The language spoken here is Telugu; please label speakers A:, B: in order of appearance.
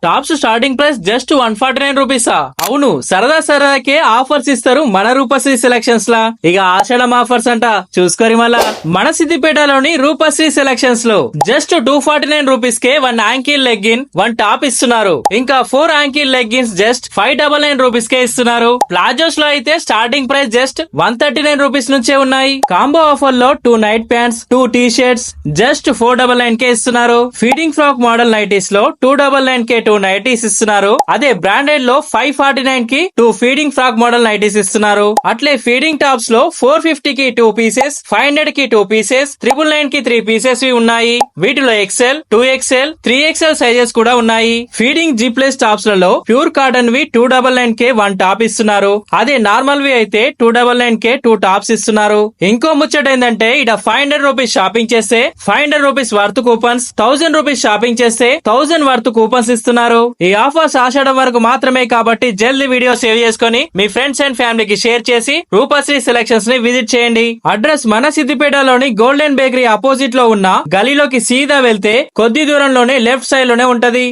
A: Tops starting price just 149 రూపీసా? అవును, సరదాకే ఆఫర్స్ ఇస్తారు మన రూపశ్రీ సెలక్షన్స్ లా. ఇక ఆషాఢం ఆఫర్స్ అంట చూసుకోరి మళ్ళా. మన సిద్దిపేటలోని రూపశ్రీ సెలక్షన్స్ లో జస్ట్ 249 రూపీస్ కే 1 యాంకిల్ లెగ్గిన్ 1 టాప్ ఇస్తున్నారు. ఇంకా 4 యాంకిల్ లెగ్గిన్స్ జస్ట్ 599 రూపీస్ కే ఇస్తున్నారు. ప్లాజోస్ లో అయితే స్టార్టింగ్ ప్రైస్ జస్ట్ 139 రూపీస్ నుంచే ఉన్నాయి. కాంబో ఆఫర్ లో 2 night pants 2 T shirts just 499 కే ఇస్తున్నారు. ఫీడింగ్ ఫ్రాక్ మోడల్ నైటీస్ లో 299 కే 2 నైటీస్ ఇస్తున్నారు. అదే బ్రాండెడ్ లో 549 కి 2 ఫీడింగ్ ఫ్రాక్ మోడల్ నైటీస్ ఇస్తున్నారు. అట్లే ఫీడింగ్ టాప్స్ లో 450 కి 2 పీసెస్ 500 కి 2 పీసెస్ 999 కి 3 పీసెస్ ఉన్నాయి. వీటిలో ఎక్సెల్ 2XL 3XL సైజెస్ కూడా ఉన్నాయి. ఫీడింగ్ జీప్లెస్ టాప్స్ లలో ప్యూర్ కాటన్ వి 299 కే 1 టాప్ ఇస్తున్నారు. అదే నార్మల్ వి అయితే 299 కే 2 టాప్స్ ఇస్తున్నారు. ఇంకో ముచ్చట ఏంటంటే ఇట 500 రూపీస్ షాపింగ్ చేస్తే 500 rupees worth coupons, 1000 rupees shopping చేస్తే 1000 వర్త్ కూపన్స్ ఇస్తున్నారు. ఈ ఆఫర్స్ ఆషాఢం వరకు మాత్రమే కాబట్టి జల్దీ వీడియో సేవ్ చేసుకుని మీ ఫ్రెండ్స్ అండ్ ఫ్యామిలీకి షేర్ చేసి రూపశ్రీ సెలక్షన్స్ ని విజిట్ చేయండి. అడ్రస్ మన సిద్దిపేటలోని గోల్డెన్ బేకరీ అపోజిట్ లో ఉన్న గలీలోకి సీదా వెళ్తే కొద్ది దూరంలోనే లెఫ్ట్ సైడ్ లోనే ఉంటది.